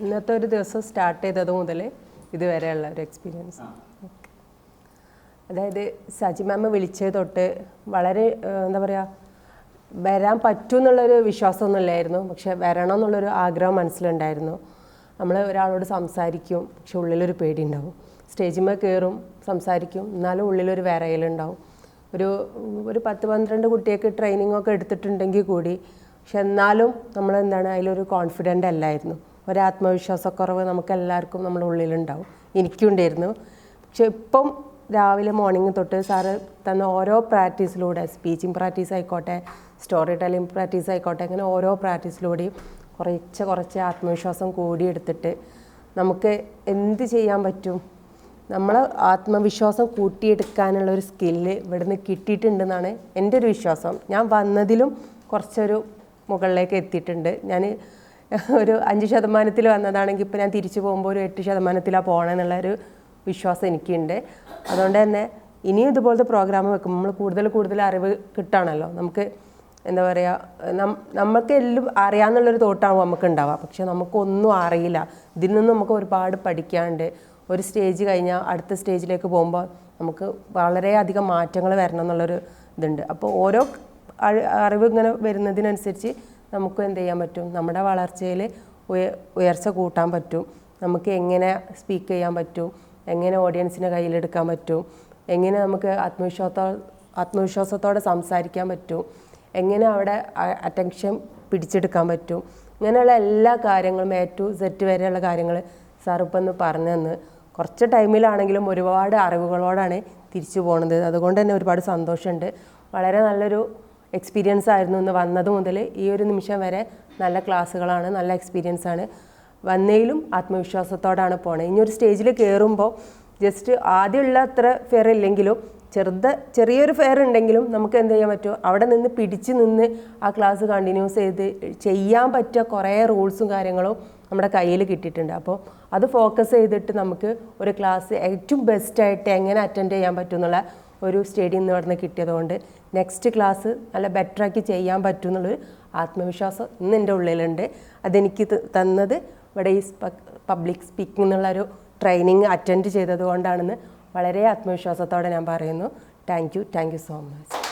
ഇന്നത്തെ ഒരു ദിവസം സ്റ്റാർട്ട് ചെയ്തത് മുതൽ ഇതുവരെയുള്ള ഒരു എക്സ്പീരിയൻസ്. അതായത് സജി മാം വിളിച്ചത് തൊട്ട് വളരെ എന്താ പറയുക, വരാൻ പറ്റും എന്നുള്ളൊരു വിശ്വാസമൊന്നുമില്ലായിരുന്നു. പക്ഷെ വരണം എന്നുള്ളൊരു ആഗ്രഹം മനസ്സിലുണ്ടായിരുന്നു. നമ്മൾ ഒരാളോട് സംസാരിക്കും, പക്ഷെ ഉള്ളിലൊരു പേടി ഉണ്ടാവും. സ്റ്റേജിന്മേൽ കയറും, സംസാരിക്കും, എന്നാലും ഉള്ളിലൊരു വിറയലുണ്ടാവും. ഒരു 10-12 കുട്ടിയൊക്കെ ട്രെയിനിങ് ഒക്കെ എടുത്തിട്ടുണ്ടെങ്കിൽ കൂടി, പക്ഷെ എന്നാലും നമ്മളെന്താണ് അതിലൊരു കോൺഫിഡൻ്റ് അല്ലായിരുന്നു. ഒരാത്മവിശ്വാസക്കുറവ് നമുക്കെല്ലാവർക്കും നമ്മുടെ ഉള്ളിലുണ്ടാവും. എനിക്കും ഉണ്ടായിരുന്നു. പക്ഷെ ഇപ്പം രാവിലെ മോർണിംഗ് തൊട്ട് സാറ് തന്ന ഓരോ പ്രാക്ടീസിലൂടെ, സ്പീച്ചിങ് പ്രാക്ടീസ് ആയിക്കോട്ടെ, സ്റ്റോറി ടെല്ലിംഗ് പ്രാക്ടീസ് ആയിക്കോട്ടെ, അങ്ങനെ ഓരോ പ്രാക്ടീസിലൂടെയും കുറച്ച് ആത്മവിശ്വാസം കൂടിയെടുത്തിട്ട് നമുക്ക് എന്ത് ചെയ്യാൻ പറ്റും, നമ്മൾ ആത്മവിശ്വാസം കൂട്ടിയെടുക്കാനുള്ള ഒരു സ്കില്ല് ഇവിടുന്ന് കിട്ടിയിട്ടുണ്ടെന്നാണ് എൻ്റെ ഒരു വിശ്വാസം. ഞാൻ വന്നതിലും കുറച്ചൊരു മുകളിലേക്ക് എത്തിയിട്ടുണ്ട്. ഞാൻ ഒരു 5% വന്നതാണെങ്കിൽ ഇപ്പോൾ ഞാൻ തിരിച്ചു പോകുമ്പോൾ ഒരു 8% പോകണമെന്നുള്ളൊരു വിശ്വാസം എനിക്കുണ്ട്. അതുകൊണ്ട് തന്നെ ഇനിയും ഇതുപോലത്തെ പ്രോഗ്രാം വെക്കുമ്പോൾ നമ്മൾ കൂടുതൽ അറിവ് കിട്ടുകയാണല്ലോ. നമുക്ക് എന്താ പറയുക, നമുക്ക് എല്ലാം അറിയാമെന്നുള്ളൊരു തോട്ടാവും നമുക്ക് ഉണ്ടാവുക. പക്ഷെ നമുക്കൊന്നും അറിയില്ല. ഇതിൽ നിന്ന് നമുക്ക് ഒരുപാട് പഠിക്കാണ്ട്. ഒരു സ്റ്റേജ് കഴിഞ്ഞാൽ അടുത്ത സ്റ്റേജിലേക്ക് പോകുമ്പോൾ നമുക്ക് വളരെയധികം മാറ്റങ്ങൾ വരണം എന്നുള്ളൊരു ഇതുണ്ട്. അപ്പോൾ ഓരോ അറിവ് ഇങ്ങനെ വരുന്നതിനനുസരിച്ച് നമുക്ക് എന്ത് ചെയ്യാൻ പറ്റും, നമ്മുടെ വളർച്ചയിൽ ഉയർച്ച കൂട്ടാൻ പറ്റും. നമുക്ക് എങ്ങനെ സ്പീക്ക് ചെയ്യാൻ പറ്റും, എങ്ങനെ ഓഡിയൻസിനെ കയ്യിലെടുക്കാൻ പറ്റും, എങ്ങനെ നമുക്ക് ആത്മവിശ്വാസത്തോടെ സംസാരിക്കാൻ പറ്റും, എങ്ങനെ അവിടെ അറ്റൻഷൻ പിടിച്ചെടുക്കാൻ പറ്റും, ഇങ്ങനെയുള്ള എല്ലാ കാര്യങ്ങളും A to Z വരെയുള്ള കാര്യങ്ങൾ സാറിപ്പം ഒന്ന് പറഞ്ഞു തന്ന് കുറച്ച് ടൈമിലാണെങ്കിലും ഒരുപാട് അറിവുകളോടാണ് തിരിച്ചു പോകുന്നത്. അതുകൊണ്ട് തന്നെ ഒരുപാട് സന്തോഷമുണ്ട്. വളരെ നല്ലൊരു എക്സ്പീരിയൻസ് ആയിരുന്നു ഇന്ന് വന്നത് മുതൽ ഈ ഒരു നിമിഷം വരെ. നല്ല ക്ലാസ്സുകളാണ്, നല്ല എക്സ്പീരിയൻസ് ആണ്. വന്നതിലും ആത്മവിശ്വാസത്തോടാണ് പോണത്. ഇനിയൊരു സ്റ്റേജിൽ കയറുമ്പോൾ ജസ്റ്റ് ആദ്യമുള്ള അത്ര ഫെയർ ഇല്ലെങ്കിലും ചെറിയൊരു ഫെയർ ഉണ്ടെങ്കിലും നമുക്ക് എന്ത് ചെയ്യാൻ പറ്റും, അവിടെ നിന്ന് പിടിച്ച് നിന്ന് ആ ക്ലാസ് കണ്ടിന്യൂസ് ചെയ്ത് ചെയ്യാൻ പറ്റിയ കുറേ റൂൾസും കാര്യങ്ങളും നമ്മുടെ കയ്യിൽ കിട്ടിയിട്ടുണ്ട്. അപ്പോൾ അത് ഫോക്കസ് ചെയ്തിട്ട് നമുക്ക് ഒരു ക്ലാസ് ഏറ്റവും ബെസ്റ്റായിട്ട് എങ്ങനെ അറ്റൻഡ് ചെയ്യാൻ പറ്റും എന്നുള്ള ഒരു സ്റ്റേഡിയം നിന്ന് പറഞ്ഞ് കിട്ടിയതുകൊണ്ട് നെക്സ്റ്റ് ക്ലാസ് നല്ല ബെറ്ററാക്കി ചെയ്യാൻ പറ്റും എന്നുള്ളൊരു ആത്മവിശ്വാസം ഇന്ന് എൻ്റെ ഉള്ളിലുണ്ട്. അതെനിക്ക് തന്നത് ഇവിടെ ഈ പബ്ലിക് സ്പീക്കിംഗ് എന്നുള്ളൊരു ട്രെയിനിങ് അറ്റൻഡ് ചെയ്തത് കൊണ്ടാണെന്ന് വളരെ ആത്മവിശ്വാസത്തോടെ ഞാൻ പറയുന്നു. Thank you so much.